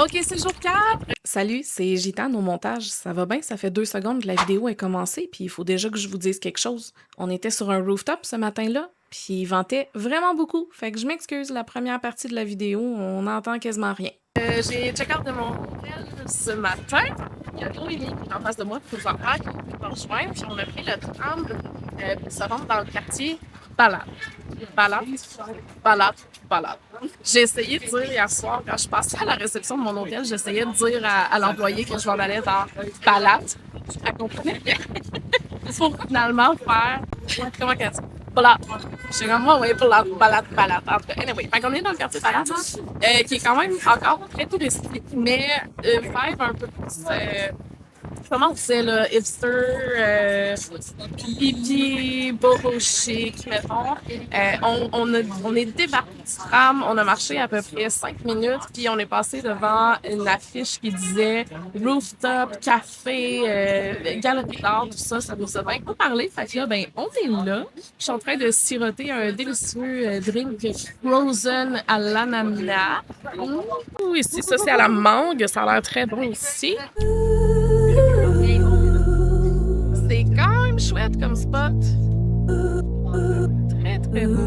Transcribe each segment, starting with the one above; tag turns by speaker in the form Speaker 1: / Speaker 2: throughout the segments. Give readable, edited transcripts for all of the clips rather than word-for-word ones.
Speaker 1: OK, c'est le jour 4.
Speaker 2: Salut, c'est Gitane au montage. Ça va bien? Ça fait 2 secondes que la vidéo est commencée, puis il faut déjà que je vous dise quelque chose. On était sur un rooftop ce matin-là, puis il ventait vraiment beaucoup. Fait que je m'excuse, la première partie de la vidéo, on n'entend quasiment rien.
Speaker 1: J'ai check-out de mon hôtel ce matin. Il y a Noémie qui est en face de moi, pour pouvoir me rejoindre. Puis on a pris le tram pour se rendre dans le quartier Balade. Balade, balade, balade. J'ai essayé de dire hier soir, quand je passais à la réception de mon hôtel, j'essayais de dire à l'employé que je m'en allais dans Balade. Elle comprenait bien. Pour finalement faire. Comment qu'elle dit? Balade. Je suis comme, ouais, balade. En tout cas, anyway, fait qu'on est dans le quartier Balade, qui est quand même encore très touristique, mais vibe un peu plus. Comment on disait, là, hipster, hippie, boho chic, mettons. On est débarqué du tram, on a marché à peu près 5 minutes, puis on est passé devant une affiche qui disait rooftop, café, galerie d'art, tout ça. Ça nous a bien parlé. Fait que là, ben, on est là. Je suis en train de siroter un délicieux drink frozen à l'ananas. Ouh, ici, ça, c'est à la mangue. Ça a l'air très bon aussi. C'est quand même chouette comme spot. Très, très beau.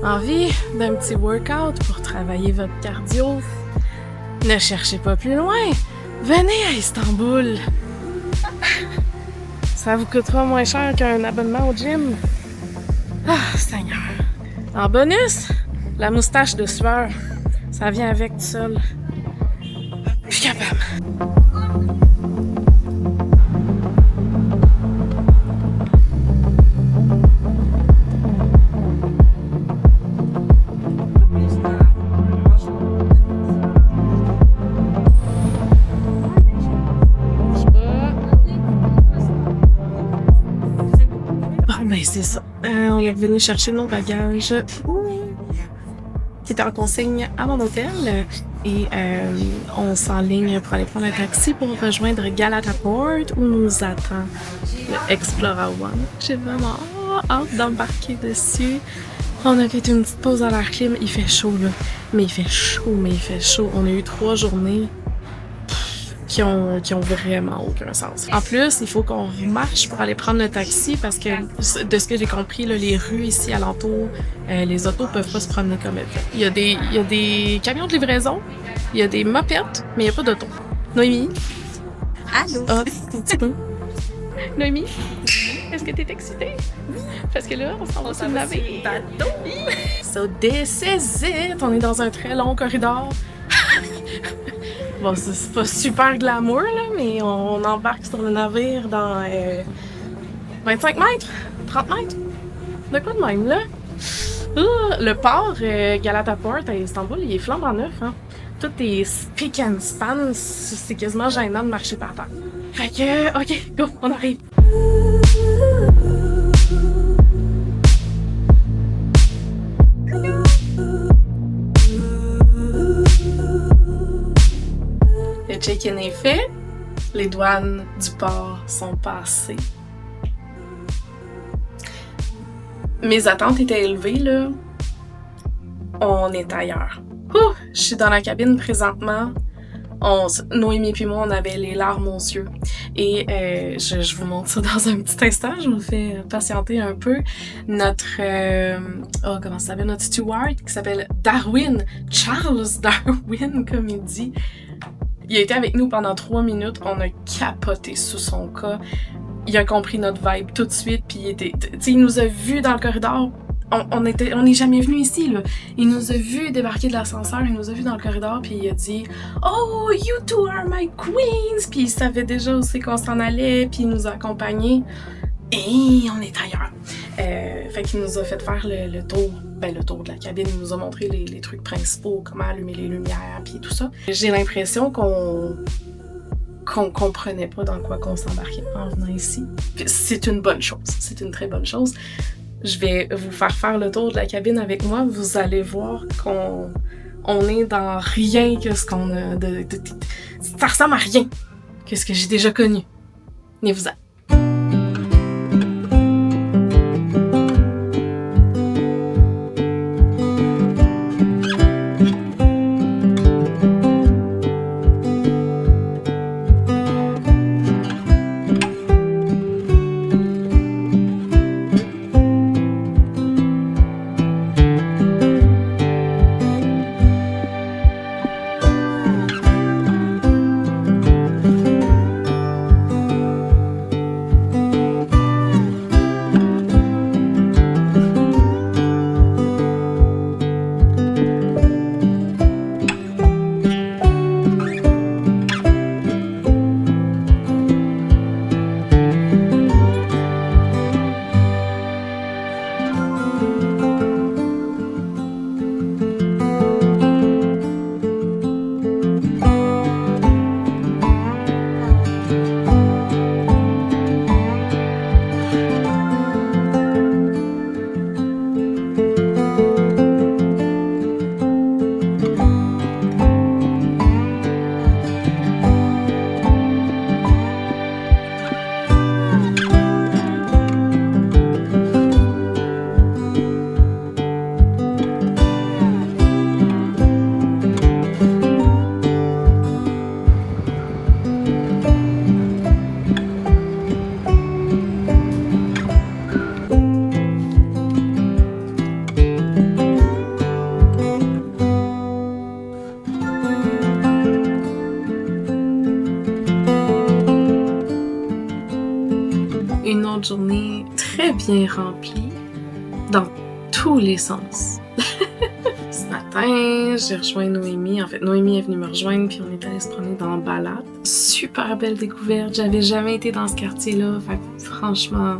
Speaker 1: Envie d'un petit workout pour travailler votre cardio? Ne cherchez pas plus loin. Venez à Istanbul. Ça vous coûtera moins cher qu'un abonnement au gym. Ah, Seigneur. En bonus, la moustache de sueur. Ça vient avec tout seul. Plus capable. Ben c'est ça. On est revenu chercher nos bagages qui étaient en consigne à mon hôtel et on s'enligne pour aller prendre un taxi pour rejoindre Galata Port où nous attend le Explora One. J'ai vraiment hâte d'embarquer dessus. On a fait une petite pause à l'air clim. Il fait chaud là. Mais il fait chaud. On a eu 3 journées qui ont vraiment aucun sens. En plus, il faut qu'on remarche pour aller prendre le taxi parce que, de ce que j'ai compris, là, les rues ici alentour, les autos peuvent pas se promener comme elles. Il y a des camions de livraison, il y a des mopettes, mais il n'y a pas d'auto. Noémie?
Speaker 3: Allô?
Speaker 2: Ah, un petit peu. Noémie? Est-ce que t'es excitée? Parce que là, on s'en va sur le navire. So this is it! On est dans un très long corridor. Bon, c'est pas super glamour, là, mais on embarque sur le navire dans 25 mètres, 30 mètres. De quoi de même, là? Le port Galata Port à Istanbul, il est flambant neuf, hein. Tout est spick and span, c'est quasiment gênant de marcher par terre. Fait que, OK, go, on arrive. Le check-in est fait, les douanes du port sont passées. Mes attentes étaient élevées, là. On est ailleurs. Je suis dans la cabine présentement. Noémie et moi, on avait les larmes aux yeux. Et je vous montre ça dans un petit instant. Je vous fais patienter un peu. Notre comment ça s'appelle? Notre steward qui s'appelle Darwin. Charles Darwin, comme il dit. Il a été avec nous pendant 3 minutes. On a capoté sous son cas. Il a compris notre vibe tout de suite. Puis il nous a vus dans le corridor. On n'est jamais venu ici, là. Il nous a vus débarquer de l'ascenseur. Il nous a vus dans le corridor. Puis il a dit « Oh, you two are my queens! » Puis il savait déjà aussi qu'on s'en allait. Puis il nous a accompagnés. Et on est ailleurs. Fait qu'il nous a fait faire le tour. Le tour de la cabine, il nous a montré les trucs principaux, comment allumer les lumières, puis tout ça. J'ai l'impression qu'on qu'on comprenait pas dans quoi qu'on s'embarquait en venant ici. Puis c'est une bonne chose, c'est une très bonne chose. Je vais vous faire le tour de la cabine avec moi. Vous allez voir qu'on est dans rien que ce qu'on a ça ressemble à rien que ce que j'ai déjà connu. Venez-vous-en. Une autre journée très bien remplie dans tous les sens. Ce matin, j'ai rejoint Noémie. En fait, Noémie est venue me rejoindre puis on est allé se promener dans la balade. Super belle découverte. J'avais jamais été dans ce quartier-là. Fait que, franchement,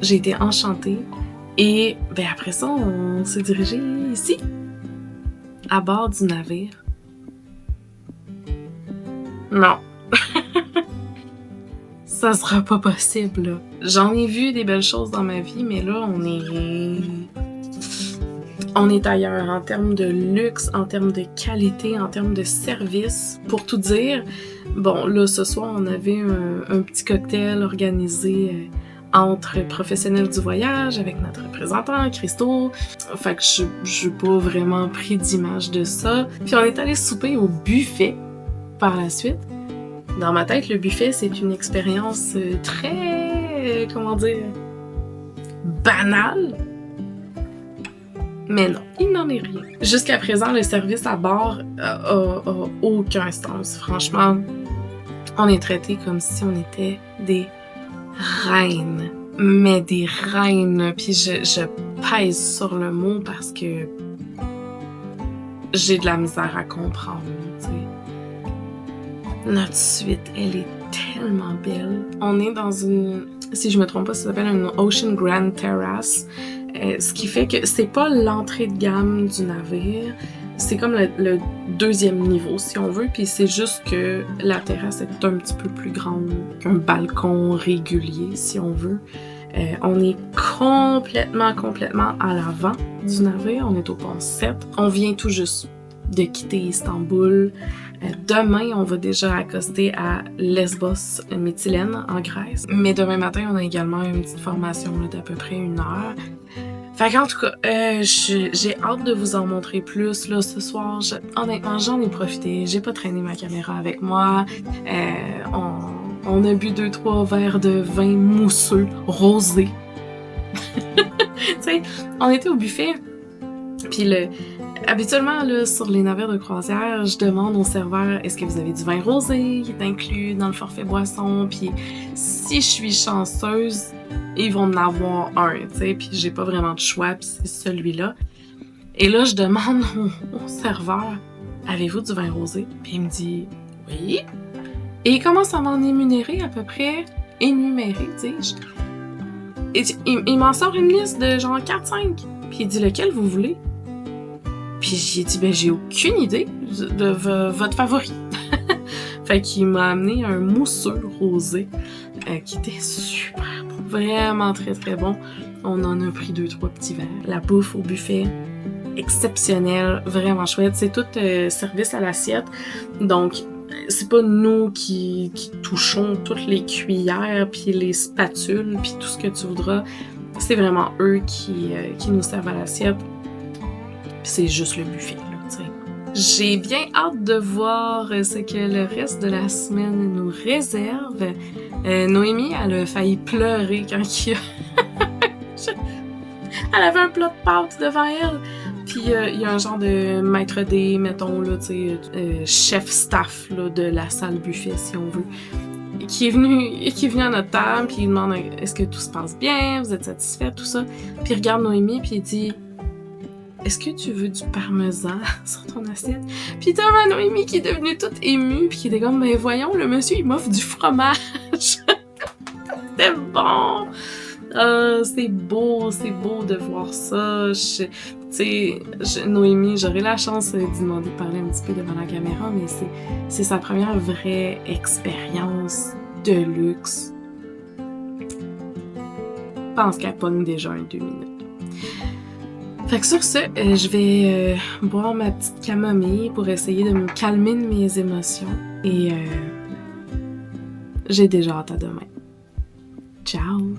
Speaker 2: j'ai été enchantée. Et ben après ça, on s'est dirigé ici, à bord du navire. Non. Ça sera pas possible, là. J'en ai vu des belles choses dans ma vie, mais là, on est ailleurs en termes de luxe, en termes de qualité, en termes de service. Pour tout dire, bon, là, ce soir, on avait un petit cocktail organisé entre professionnels du voyage avec notre représentant, Christo. Fait que je n'ai pas vraiment pris d'image de ça. Puis on est allé souper au buffet par la suite. Dans ma tête, le buffet, c'est une expérience très, banale. Mais non, il n'en est rien. Jusqu'à présent, le service à bord a aucun sens. Franchement, on est traités comme si on était des reines. Mais des reines. Puis je pèse sur le mot parce que j'ai de la misère à comprendre, tu sais. Notre suite, elle est tellement belle. On est dans une, si je me trompe pas, ça s'appelle une Ocean Grand Terrace. Ce qui fait que c'est pas l'entrée de gamme du navire, c'est comme le deuxième niveau, si on veut, puis c'est juste que la terrasse est un petit peu plus grande qu'un balcon régulier, si on veut. On est complètement à l'avant du navire, on est au pont 7. On vient tout juste de quitter Istanbul. Demain, on va déjà accoster à Lesbos, Mytilène, en Grèce. Mais demain matin, on a également une petite formation d'à peu près 1 heure. Fait qu'en tout cas, j'ai hâte de vous en montrer plus. Là, ce soir, honnêtement, j'en ai profité. J'ai pas traîné ma caméra avec moi. On a bu 2-3 verres de vin mousseux, rosé. Tu sais, on était au buffet. Puis habituellement, là, sur les navires de croisière, je demande au serveur « Est-ce que vous avez du vin rosé qui est inclus dans le forfait boisson? » Puis si je suis chanceuse, ils vont en avoir un, tu sais, puis j'ai pas vraiment de choix, puis c'est celui-là. Et là, je demande au serveur « Avez-vous du vin rosé? » Puis il me dit « Oui. » Et il commence à m'en énumérer à peu près, dis-je. Et il m'en sort une liste de genre 4-5. Puis il dit « Lequel vous voulez? » Puis j'ai dit, ben j'ai aucune idée de votre favori. Fait qu'il m'a amené un mousseux rosé qui était super bon, vraiment très très bon. On en a pris 2-3 petits verres. La bouffe au buffet, exceptionnelle, vraiment chouette. C'est tout service à l'assiette, donc c'est pas nous qui touchons toutes les cuillères, puis les spatules, puis tout ce que tu voudras. C'est vraiment eux qui nous servent à l'assiette. Puis c'est juste le buffet, là, tu sais. J'ai bien hâte de voir ce que le reste de la semaine nous réserve. Noémie, elle a failli pleurer quand il y a... Elle avait un plat de pâtes devant elle. Puis il y a un genre de maître D, mettons, là, tu sais, chef-staff là, de la salle buffet, si on veut, qui est venu à notre table, puis il demande « Est-ce que tout se passe bien? Vous êtes satisfait? » Tout ça. Puis il regarde Noémie, puis il dit « Est-ce que tu veux du parmesan sur ton assiette? » Puis t'as ma Noémie qui est devenue toute émue, puis qui était comme « Ben voyons, le monsieur, il m'offre du fromage! » C'était bon! C'est beau de voir ça. Tu sais, Noémie, j'aurais la chance d'y demander de parler un petit peu devant la caméra, mais c'est sa première vraie expérience de luxe. Je pense qu'elle pogne déjà un 2 minutes. Fait que sur ce, je vais boire ma petite camomille pour essayer de me calmer de mes émotions. Et j'ai déjà hâte à demain. Ciao!